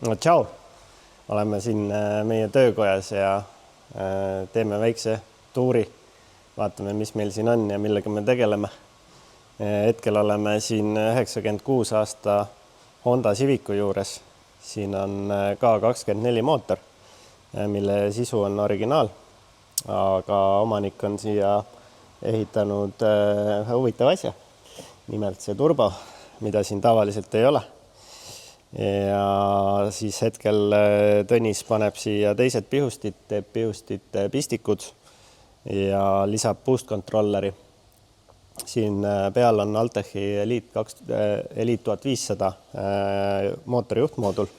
No tšau, oleme siin meie töökojas ja teeme väikse tuuri. Vaatame, mis meil siin on ja millega me tegeleme. Hetkel oleme siin 96 aasta Honda Civicu juures. Siin on K24 mootor, mille sisu on originaal, aga omanik on siia ehitanud huvitav asja. Nimelt see turbo, mida siin tavaliselt ei ole. Ja siis hetkel Tõnis paneb siia teised pihustid, teeb pihustit pistikud ja lisab boost controlleri. Siin peal on Altechi Elite 1500 mootori juhtmoodul.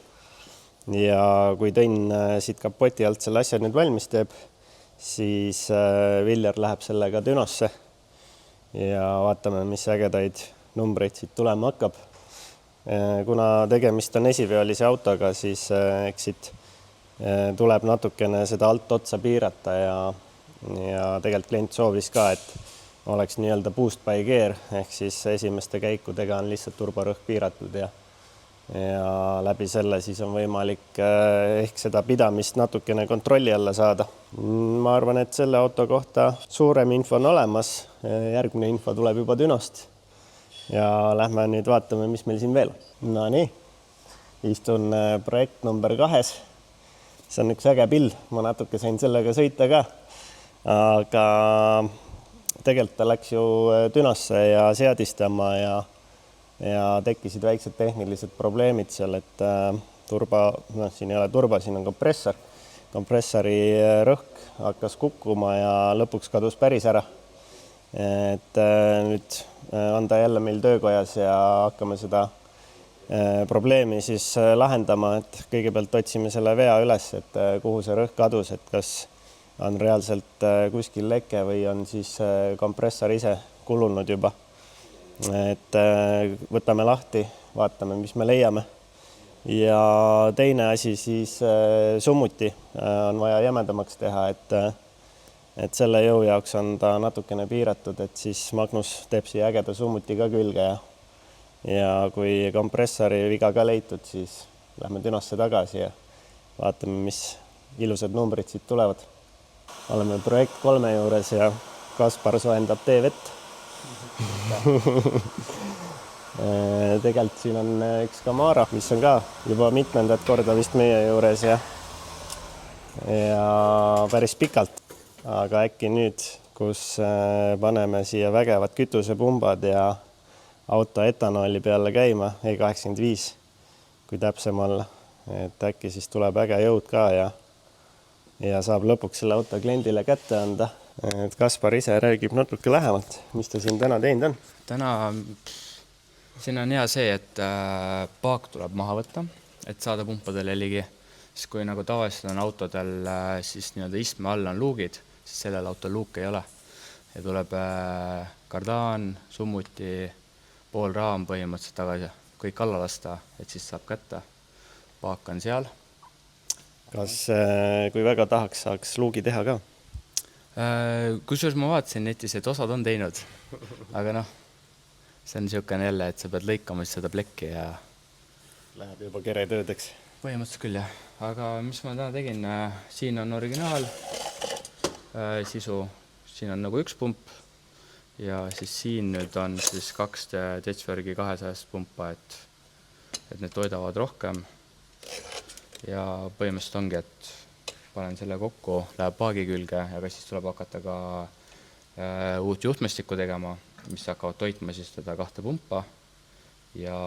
Ja kui Tõnn siit kapoti alt selle asja nüüd valmis teeb, siis Viljar läheb sellega Dünosse ja vaatame, mis ägedaid numbreid siit tulema hakkab. Kuna tegemist on esiveolise autoga, siis eks siit tuleb natukene seda alt otsa piirata ja tegelikult klient soovis ka, et oleks nii-öelda boost by gear, ehk siis esimeste käikudega on lihtsalt turborõhk piiratud ja läbi selle siis on võimalik ehk seda pidamist natukene kontrolli alla saada. Ma arvan, et selle auto kohta suurem info on olemas, järgmine info tuleb juba Dünost. Ja lähme nüüd vaatame, mis meil siin veel on. No nii, istun projekt number 2. See on üks äge pill, ma natuke sain sellega sõita ka. Aga tegelikult ta läks ju Dünosse ja seadistama ja tekkisid väiksed tehnilised probleemid seal, et siin ei ole turba, siin on kompressor. Kompressori rõhk hakkas kukkuma ja lõpuks kadus päris ära. Et nüüd on ta jälle meil töökojas ja hakkame seda probleemi siis lahendama, et kõigepealt otsime selle vea üles, et kuhu see rõhk kadus, et kas on reaalselt kuskil leke või on siis kompressor ise kulunud juba. Et võtame lahti, vaatame, mis me leiame. Ja teine asi siis summuti on vaja jämedamaks teha, et selle jõu jaoks on ta natukene piiratud, et siis Magnus teeb siia ägeda summuti ka külge ja kui kompressori viga ka leitud, siis lähme Dünosse tagasi ja vaatame, mis ilusad numbrid siit tulevad. Oleme projekt 3 juures ja Kaspar soendab teevett. Tegelikult siin on üks Camaro, mis on ka juba mitmendat korda vist meie juures ja päris pikalt. Aga äkki nüüd, kus paneme siia vägevad kütusepumbad ja auto etanooli peale käima, E85, kui täpsem olla, et äkki siis tuleb äge jõud ka ja saab lõpuks selle auto kliendile kätte anda. Et Kaspar ise räägib natuke lähemalt, mis ta siin täna teinud on? Täna siin on hea see, et paak tuleb maha võtta, et saada pumpadele ligi. Siis kui nagu tavaliselt on autodel siis nii-öelda istme all on luugid, siis sellel autol luuk ei ole. Ja tuleb kardaan, summuti, pool raam põhimõtteliselt tagasi, kõik alla lasta, et siis saab kätte. Paak on seal. Kas kui väga tahaks, saaks luugi teha ka? Kusjuures ma vaatasin netis, et osad on teinud, aga see on niisugune jälle, et sa pead lõikama seda plekki ja läheb juba keretöödeks. Põhimõtteliselt küll, jah. Aga mis ma täna tegin, siin on originaal sisu, siin on nagu üks pump ja siis siin nüüd on siis 2 Tetchwergi 200 pumpa, et need toidavad rohkem ja põhimõtteliselt ongi, et panen selle kokku, läheb paagi külge, aga siis tuleb hakata ka uut juhtmestikku tegema, mis hakkavad toitma siis teda 2 pumpa ja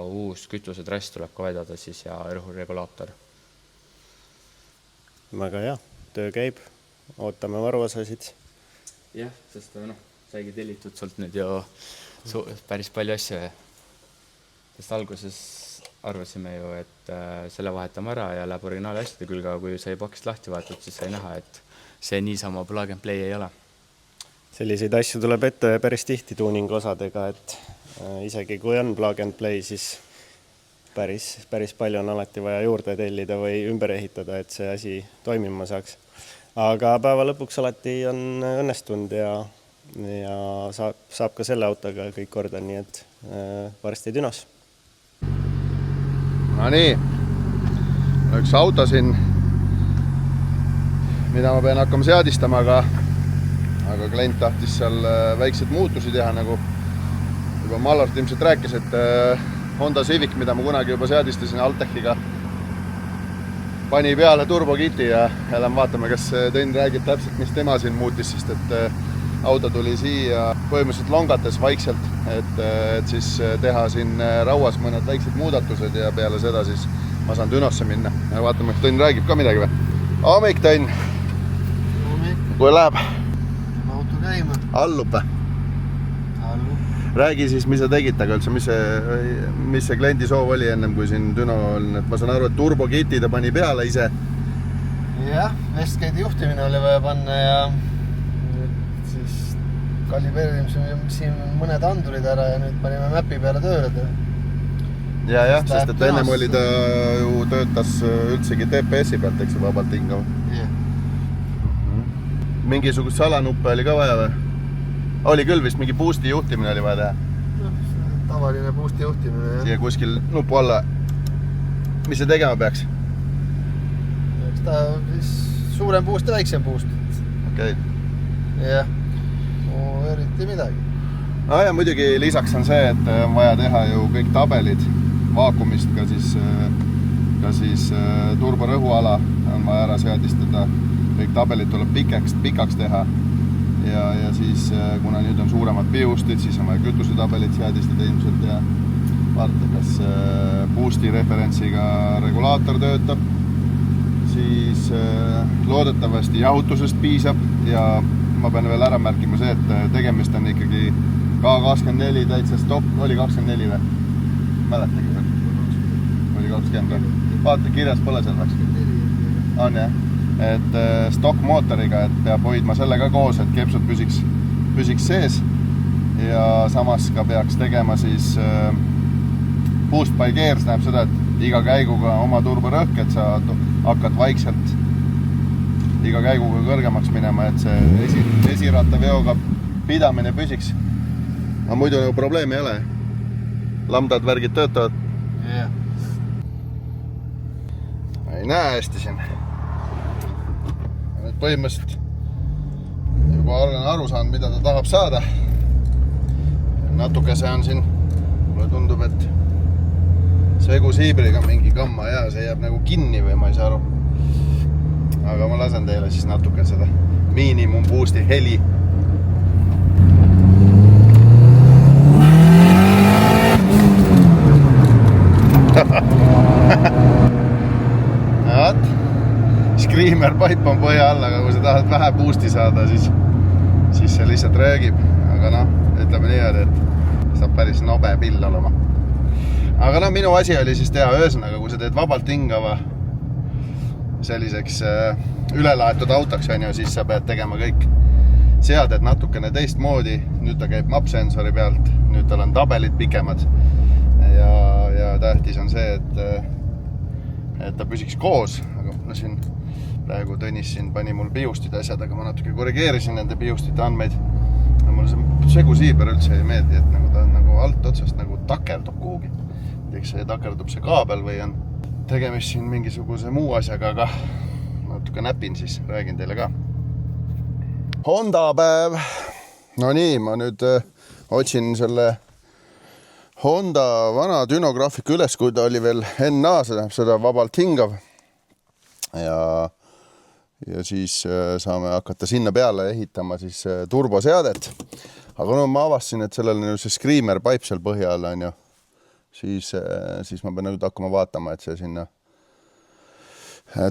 uus kütusetrass tuleb ka vedada siis ja õhuregulaator. Väga hea, töö käib, ootame varuosasid. Jah, sest saigi tellitud sult nüüd ju päris palju asju. Sest alguses arvasime ju, et selle vahetame ära ja läheb originaali asjade külge, aga kui sai pakist lahti vahetud, siis sai näha, et see niisama plug and play ei ole. Selliseid asju tuleb ette päris tihti tuuningu osadega, et isegi kui on plug and play, siis päris palju on alati vaja juurde tellida või ümber ehitada, et see asi toimima saaks. Aga päeva lõpuks alati on õnnestunud ja saab ka selle autoga kõik korda, nii et varsti Dünos. No nii, üks auto siin, mida ma pean hakkama seadistama, aga klient tahtis seal väikseid muutusi teha, nagu juba Mallart ilmselt rääkis, et Honda Civic, mida ma kunagi juba seadistasin Altechiga, pani peale turbokiti ja lähen vaatame, kas Tõnn räägib täpselt, mis tema siin muutis, sest et auto tuli siia põhimõtteliselt longates vaikselt, et siis teha siin rauas mõned väiksed muudatused ja peale seda siis ma saan Dünosse minna. Ja vaatame, Tõnn räägib ka midagi või? Hommik, Tõnn! Kui läheb? Auto käima. Allub või? Räägi siis, mis sa tegid taga üldse, mis see kliendi soov oli ennem, kui siin Düno on, et ma saan aru, et turbokiti ta pani peale ise. Jah, Westgate'i juhtimine oli vaja panna ja nüüd siis kalibeerimisime siin mõned andurid ära ja nüüd panime mäpi peale tööle. Ja, sest et ennem oli ta ju töötas üldsegi TPS-i pealt, eks ju, vabalt hingav. Mingisugust salanuppe oli ka vaja või? Oli küll vist mingi boosti juhtimine oli vaja teha? Tavaline boosti juhtimine, jah. Siia kuskil nupu alla. Mis see tegema peaks? Eks ta siis suurem boost ja väiksem boost. Okei. Jah, eriti midagi. Ja muidugi lisaks on see, et on vaja teha ju kõik tabelid vaakumist, ka siis turborõhuala on vaja ära seadistada. Kõik tabelid tuleb pikaks teha. Ja siis, kuna nüüd on suuremad pihustid, siis on vaja kütusetabelit seadistada ilmselt ja vaadata, kas boosti referentsiga regulaator töötab. Siis loodetavasti jahutusest piisab ja ma pean veel ära märkima see, et tegemist on ikkagi K24 täitsa stopp. Oli 24 või? Mäletagi või? Oli 20 või? Vaata, kirjas pole seal või? On jah? Et stock mootoriga, et peab hoidma selle ka koos, et kepsud püsiks sees ja samas ka peaks tegema siis boost by gears, näeb seda, et iga käiguga oma turborõhk, et sa hakkad vaikselt iga käiguga kõrgemaks minema, et see esirattaveoga pidamine püsiks. Aga muidu nagu probleemi ei ole. Lambdad värgid töötavad. Ei näe hästi siin. Põhimõtteliselt juba olen aru saanud, mida ta tahab saada. Natuke see on siin, mulle tundub, et segusiibriga mingi kamma ja see jääb nagu kinni või ma ei saa aru. Aga ma lasen teile siis natuke seda miinimum boosti heli. Screamer pipe on põhja all, aga kui sa tahad vähe boosti saada, siis see lihtsalt röögib. Aga ütleme nii, et saab päris nobe pill olema. Aga minu asi oli siis teha ühesõnaga, kui sa teed vabalt hingava selliseks ülelaetud autoks, siis sa pead tegema kõik seaded natukene teistmoodi. Nüüd ta käib map-sensori pealt, nüüd tal on tabelid pikemad ja tähtis on see, et ta püsiks koos, aga siin praegu Tõnis siin pani mul pihustid asjad, aga ma natuke korrigeerisin nende pihustite andmeid. Mulle see segusiiber üldse ei meeldi, et ta on nagu alt otsast nagu takerdub kuhugi. Eks see takerdub see kaabel või on tegemist siin mingisuguse muu asjaga, aga natuke näpin siis, räägin teile ka. Honda päev. No nii, ma nüüd otsin selle Honda vana dünograafiku üles, kui ta oli veel NA, seda vabalt hingav. Ja siis saame hakata sinna peale ehitama siis turboseadet. Aga ma avastasin, et sellel on see screamer pipe seal põhja all on ju. Siis ma pean nüüd hakkama vaatama, et see sinna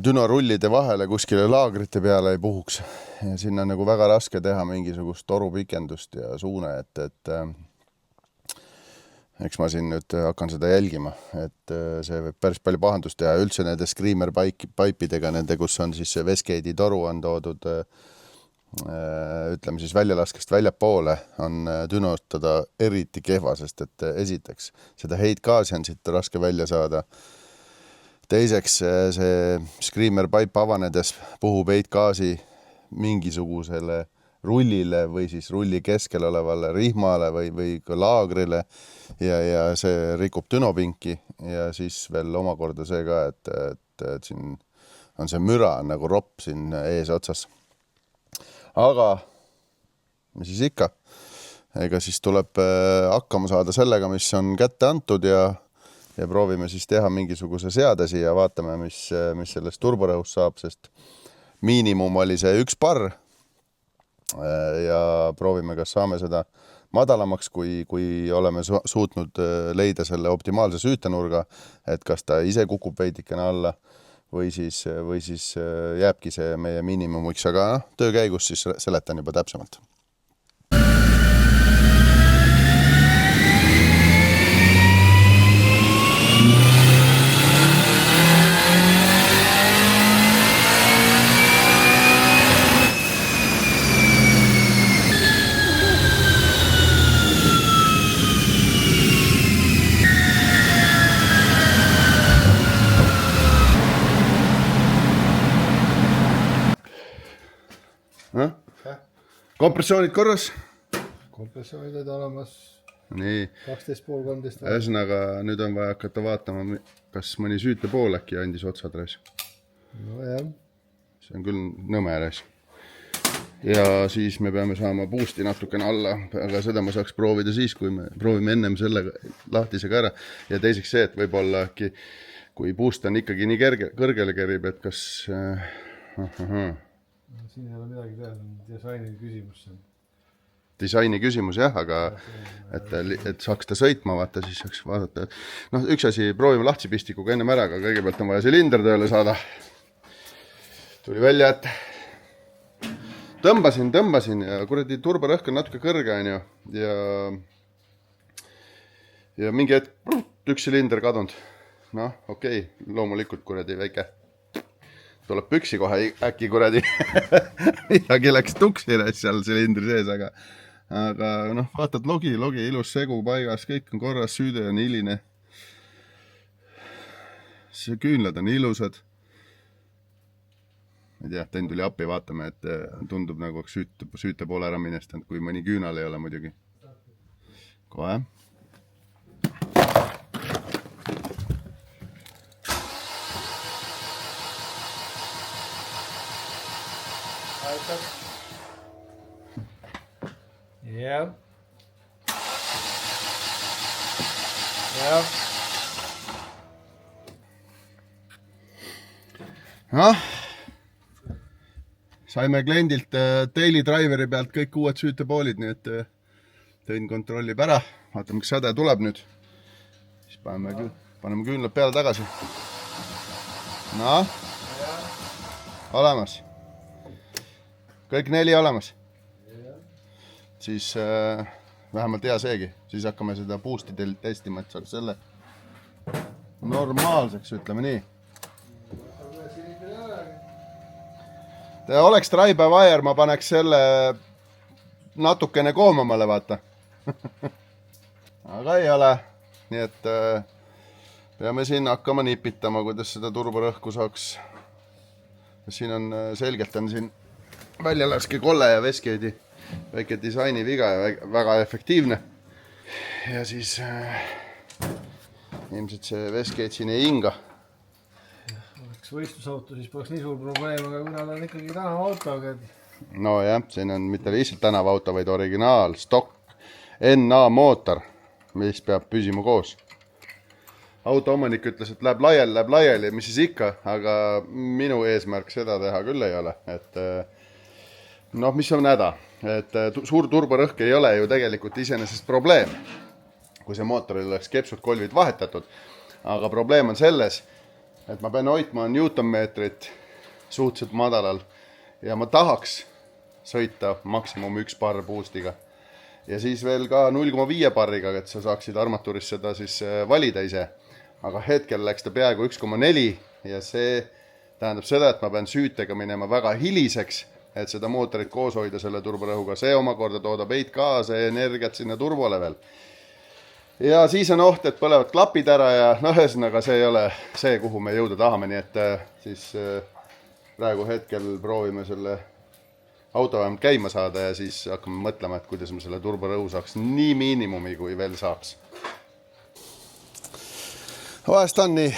dünorullide vahele kuskile laagrite peale ei puhuks. Ja sinna on nagu väga raske teha mingisugust torupikendust ja suune, et eks ma siin nüüd hakkan seda jälgima, et see võib päris palju pahandust teha. Üldse nende screamer pipeidega, nende, kus on siis see Westgate'i toru on toodud, ütleme siis väljalaskest väljapoole, on dünostada eriti kehva, sest et esiteks seda heitgaasi on siit raske välja saada. Teiseks see screamer pipe avanedes puhub heitgaasi mingisugusele rullile või siis rulli keskel olevale rihmale või ka laagrile ja see rikub dünopinki ja siis veel omakorda see ka, et siin on see müra nagu ropp siin ees otsas. Aga mis siis ikka? Ega siis tuleb hakkama saada sellega, mis on kätte antud ja proovime siis teha mingisuguse seadesi ja vaatame, mis sellest turborõhust saab, sest miinimum oli see 1 barr ja proovime, kas saame seda madalamaks, kui oleme suutnud leida selle optimaalse süütenurga, et kas ta ise kukub veidikene alla või siis jääbki see meie miinimumiks, aga töö käigus siis seletan juba täpsemalt. Kompressioonid korras? Kompressioonid olid olemas. Nii. 12,5-13. Ühesõnaga, nüüd on vaja hakata vaatama, kas mõni süütepool äkki andis otsad reis. No jah. See on küll nõme reis. Ja siis me peame saama boosti natukene alla, aga seda ma saaks proovida siis, kui me proovime ennem selle lahtisega ära. Ja teiseks see, et võib-olla äkki, kui boost on ikkagi nii kõrgele kerib, et kas... Siin ei ole midagi teha, disaini küsimus. Disaini küsimus jah, aga et saaks ta sõitma, vaata, siis saaks vaadata. Noh, üks asi, proovime lahtsipistikuga ennem ära, aga kõigepealt on vaja silinder tööle saada. Tuli välja, et tõmbasin ja kuradi turborõhk on natuke kõrge on ju. Ja mingi hetk üks silinder kadunud. Noh, okei, loomulikult kuradi väike. Tuleb püksi kohe äkki kuradi midagi läks tuksi seal silindri sees, aga noh, vaatad logi, ilus segu paigas, kõik on korras, süüde on hiline. See küünlad on ilusad. Ma ei tea, Tõn tuli appi, vaatame, et tundub nagu süüte poole ära minestanud, kui mõni küünal ei ole muidugi. Kohe. Jah. Jah. Noh, saime kliendilt daily driveri pealt kõik uued süütepoolid, nii et Tõn kontrollib ära, vaatame, kas säde tuleb nüüd. Siis paneme küünlad peale tagasi. Noh, olemas. Kõik 4 olemas. Siis vähemalt hea seegi. Siis hakkame seda boosti testima, et saab selle normaalseks, ütleme nii. Oleks try-by-wire, ma paneks selle natukene koomamale, vaata. Aga ei ole. Nii et peame siin hakkama nipitama, kuidas seda turborõhku saaks. Siin on selgelt on siin väljalaske kolle ja veskeedi väike disaini viga ja väga efektiivne. Ja siis ilmselt see veskeed siin ei hinga. Oleks võistlusauto, siis poleks nii suur probleem, aga kuna ta on ikkagi tänavaautoga. No jah, siin on mitte lihtsalt tänavaauto, vaid originaal, stock, NA mootor, mis peab püsima koos. Auto omanik ütles, et läheb laiali, mis siis ikka, aga minu eesmärk seda teha küll ei ole. Et noh, mis on häda? Et suur turborõhk ei ole ju tegelikult iseenesest probleem, kui see mootoril oleks kepsud kolvid vahetatud. Aga probleem on selles, et ma pean hoidma newtonmeetrit suhteliselt madalal ja ma tahaks sõita maksimum 1 barr boostiga. Ja siis veel ka 0,5 barriga, et sa saaksid armatuuris seda siis valida ise. Aga hetkel läks ta peaaegu 1,4 ja see tähendab seda, et ma pean süütega minema väga hiliseks, et seda mootorit koos hoida selle turborõhuga. See omakorda toodab heitgaase ja energiat sinna turbole veel. Ja siis on oht, et põlevad klapid ära ja ühesõnaga see ei ole see, kuhu me jõuda tahame, nii et siis praegu hetkel proovime selle auto vähemalt käima saada ja siis hakkame mõtlema, et kuidas me selle turborõhu saaks nii miinimumi, kui veel saaks. Vahest on nii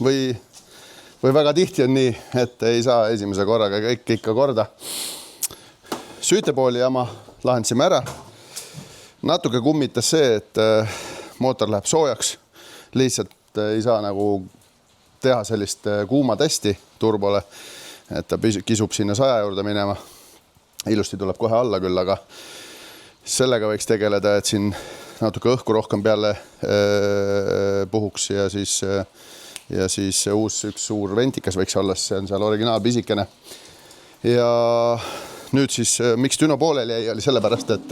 või väga tihti on nii, et ei saa esimese korraga kõik ikka korda. Süütepooli jama lahendasime ära. Natuke kummitas see, et mootor läheb soojaks. Lihtsalt ei saa nagu teha sellist kuuma testi turbole, et ta kisub sinna 100 juurde minema. Ilusti tuleb kohe alla küll, aga sellega võiks tegeleda, et siin natuke õhku rohkem peale puhuks ja siis üks suur ventikas võiks olla, see on seal originaalpisikene. Ja nüüd siis, miks Düno pooleli jäi, oli sellepärast, et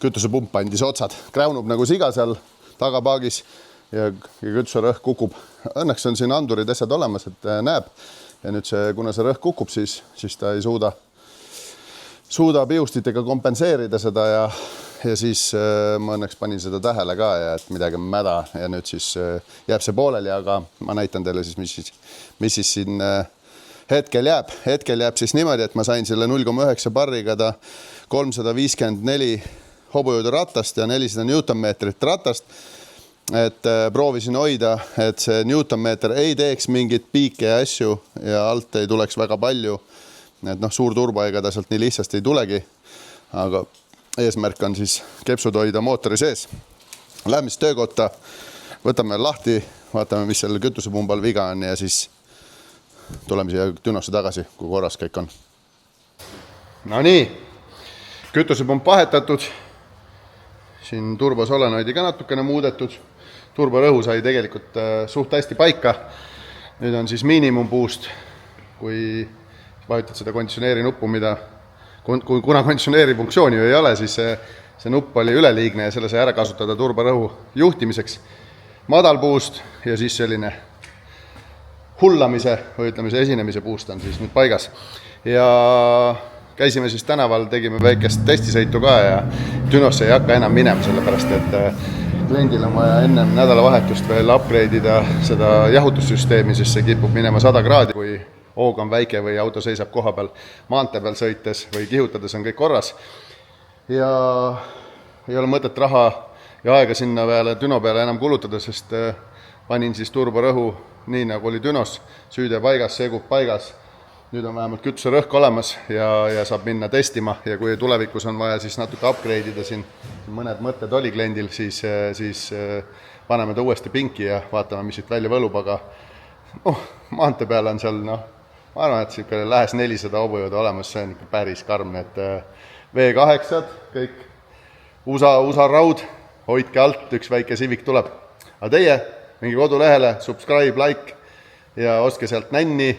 kütusepump andis otsad. Kräunub nagu siga seal tagapaagis ja kütuserõhk kukub. Õnneks on siin andurid asjad olemas, et näeb. Ja nüüd kuna see rõhk kukub, siis ta ei suuda pihustitega kompenseerida seda ja siis ma õnneks panin seda tähele ka ja et midagi on mäda ja nüüd siis jääb see pooleli, aga ma näitan teile siis, mis siis siin hetkel jääb. Hetkel jääb siis niimoodi, et ma sain selle 0,9 barriga ta 354 hobujõudu ratast ja 400 newtonmeetrit ratast. Et proovisin hoida, et see newtonmeeter ei teeks mingit piike ja asju ja alt ei tuleks väga palju. Et suur turbo ega ta sealt nii lihtsasti ei tulegi, aga eesmärk on siis kepsud hoida mootori sees. Lähme siis töökotta, võtame lahti, vaatame, mis seal kütusepumbal viga on ja siis tuleme siia Dünosse tagasi, kui korras kõik on. No nii, kütusepump vahetatud. Siin turbosolenoidi ka natukene muudetud. Turborõhu sai tegelikult suht hästi paika. Nüüd on siis miinimumpuust, kui vajutad seda konditsioneeri nuppu, kuna konditsioneeri funktsiooni ju ei ole, siis see nupp oli üleliigne ja selle sai ära kasutada turborõhu juhtimiseks. Madalpuust ja siis selline hullamise või ütleme, see esinemise puust on siis nüüd paigas. Ja käisime siis tänaval, tegime väikest testisõitu ka ja Dünosse ei hakka enam minema, sellepärast et kliendil on vaja ennem nädalavahetust veel upgrade'ida seda jahutussüsteemi, siis see kipub minema 100 kraadi, kui hoog on väike või auto seisab koha peal maantee peal sõites või kihutades on kõik korras. Ja ei ole mõtet raha ja aega sinna peale Düno peale enam kulutada, sest panin siis turborõhu nii nagu oli Dünos, süüde paigas, segub paigas. Nüüd on vähemalt kütuserõhk olemas ja saab minna testima ja kui tulevikus on vaja siis natuke upgrade'ida siin mõned mõtted oli kliendil, siis paneme ta uuesti pinki ja vaatame, mis siit välja võlub, aga maantee peal on seal, ma arvan, et siuke lähes 400 hobujõudu olemas, see on ikka päris karm, et V8, kõik USA raud, hoidke alt, üks väike Civic tuleb. Aga teie, mingi kodulehele, subscribe, like ja ostke sealt nänni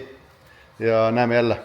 ja näeme jälle.